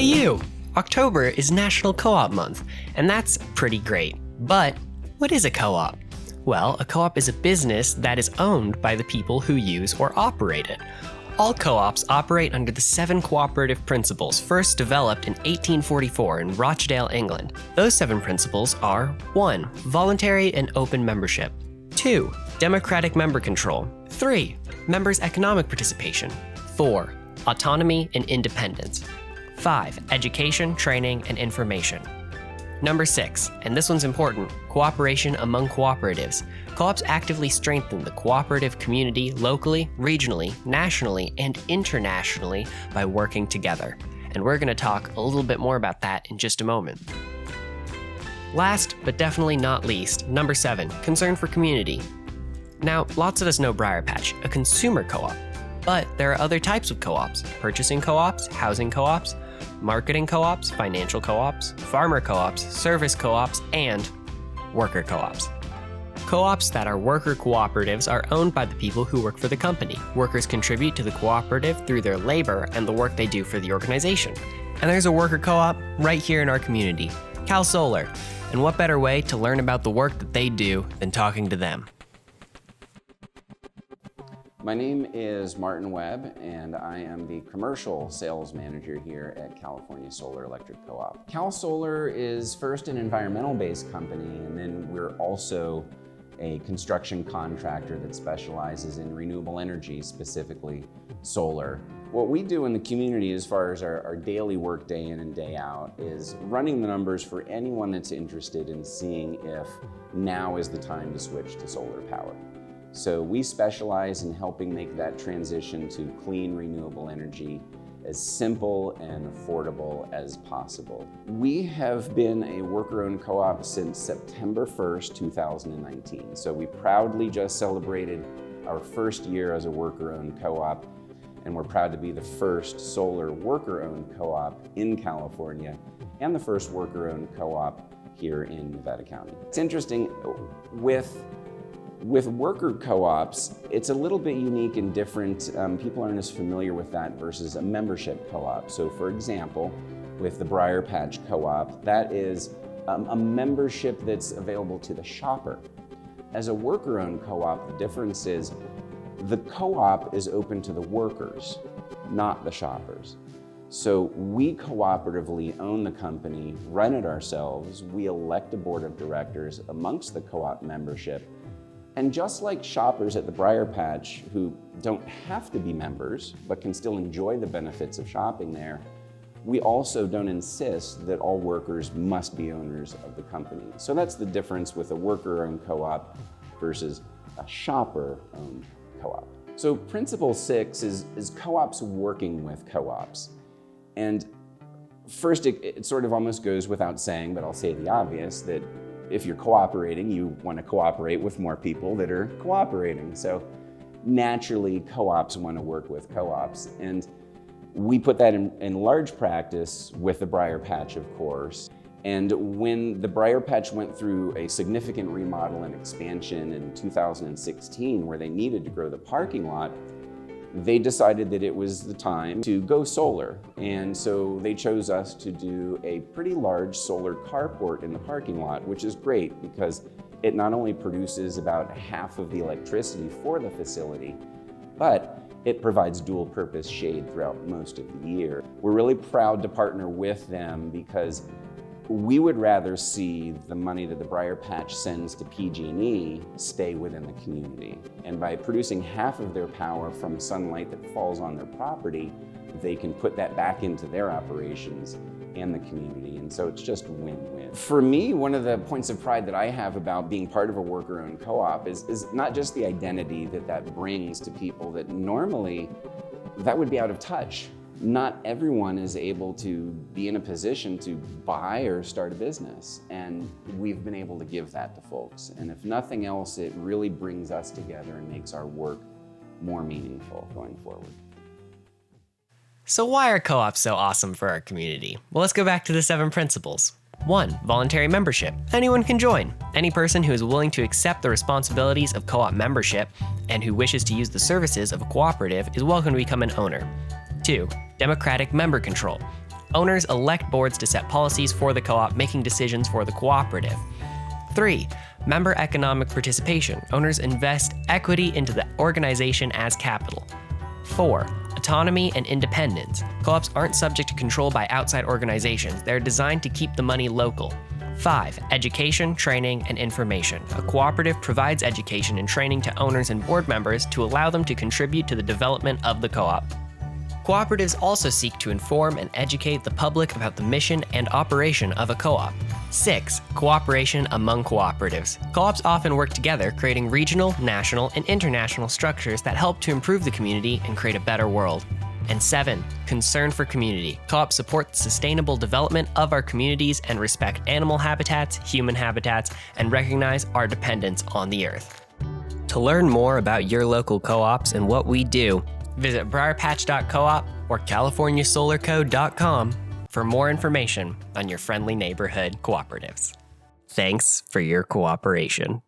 Hey you! October is National Co-op Month, and that's pretty great. But what is a co-op? Well, a co-op is a business that is owned by the people who use or operate it. All co-ops operate under the 7 cooperative principles first developed in 1844 in Rochdale, England. Those 7 principles are 1. Voluntary and open membership. 2. Democratic member control. 3. Members' economic participation. 4. Autonomy and independence. 5. Education, training, and information. Number 6, and this one's important, cooperation among cooperatives. Co-ops actively strengthen the cooperative community locally, regionally, nationally, and internationally by working together. And we're going to talk a little bit more about that in just a moment. Last, but definitely not least, number 7, concern for community. Now, lots of us know BriarPatch, a consumer co-op. But there are other types of co-ops: purchasing co-ops, housing co-ops, marketing co-ops, financial co-ops, farmer co-ops, service co-ops, and worker co-ops. Co-ops that are worker cooperatives are owned by the people who work for the company. Workers contribute to the cooperative through their labor and the work they do for the organization. And there's a worker co-op right here in our community, Cal Solar. And what better way to learn about the work that they do than talking to them? My name is Martin Webb, and I am the commercial sales manager here at California Solar Electric Co-op. Cal Solar is first an environmental-based company, and then we're also a construction contractor that specializes in renewable energy, specifically solar. What we do in the community as far as our daily work day in and day out is running the numbers for anyone that's interested in seeing if now is the time to switch to solar power. So we specialize in helping make that transition to clean, renewable energy as simple and affordable as possible. We have been a worker-owned co-op since September 1st, 2019. So we proudly just celebrated our first year as a worker-owned co-op, and we're proud to be the first solar worker-owned co-op in California and the first worker-owned co-op here in Nevada County. It's interesting, with worker co-ops, it's a little bit unique and different. People aren't as familiar with that versus a membership co-op. So for example, with the BriarPatch co-op, that is a membership that's available to the shopper. As a worker-owned co-op, the difference is the co-op is open to the workers, not the shoppers. So we cooperatively own the company, run it ourselves, we elect a board of directors amongst the co-op membership. And just like shoppers at the BriarPatch who don't have to be members, but can still enjoy the benefits of shopping there, we also don't insist that all workers must be owners of the company. So that's the difference with a worker-owned co-op versus a shopper-owned co-op. So principle 6 is co-ops working with co-ops. And first, it sort of almost goes without saying, but I'll say the obvious, that if you're cooperating, you want to cooperate with more people that are cooperating. So naturally, co-ops want to work with co-ops. And we put that in large practice with the BriarPatch, of course. And when the BriarPatch went through a significant remodel and expansion in 2016, where they needed to grow the parking lot, they decided that it was the time to go solar. And so they chose us to do a pretty large solar carport in the parking lot, which is great because it not only produces about half of the electricity for the facility, but it provides dual purpose shade throughout most of the year. We're really proud to partner with them because we would rather see the money that the BriarPatch sends to PG&E stay within the community. And by producing half of their power from sunlight that falls on their property, they can put that back into their operations and the community. And so it's just win-win. For me, one of the points of pride that I have about being part of a worker-owned co-op is not just the identity that brings to people that normally that would be out of touch. Not everyone is able to be in a position to buy or start a business, and we've been able to give that to folks. And if nothing else, it really brings us together and makes our work more meaningful going forward. So why are co-ops so awesome for our community? Well, let's go back to the 7 principles. 1. Voluntary membership. Anyone can join. Any person who is willing to accept the responsibilities of co-op membership and who wishes to use the services of a cooperative is welcome to become an owner. 2. Democratic member control. Owners elect boards to set policies for the co-op, making decisions for the cooperative. 3. Member economic participation. Owners invest equity into the organization as capital. 4. Autonomy and independence. Co-ops aren't subject to control by outside organizations. They're designed to keep the money local. 5. Education, training, and information. A cooperative provides education and training to owners and board members to allow them to contribute to the development of the co-op. Cooperatives also seek to inform and educate the public about the mission and operation of a co-op. 6. Cooperation among cooperatives. Co-ops often work together, creating regional, national, and international structures that help to improve the community and create a better world. And 7. Concern for community. Co-ops support the sustainable development of our communities and respect animal habitats, human habitats, and recognize our dependence on the earth. To learn more about your local co-ops and what we do, visit BriarPatch.coop or CaliforniaSolarCo.com for more information on your friendly neighborhood cooperatives. Thanks for your cooperation.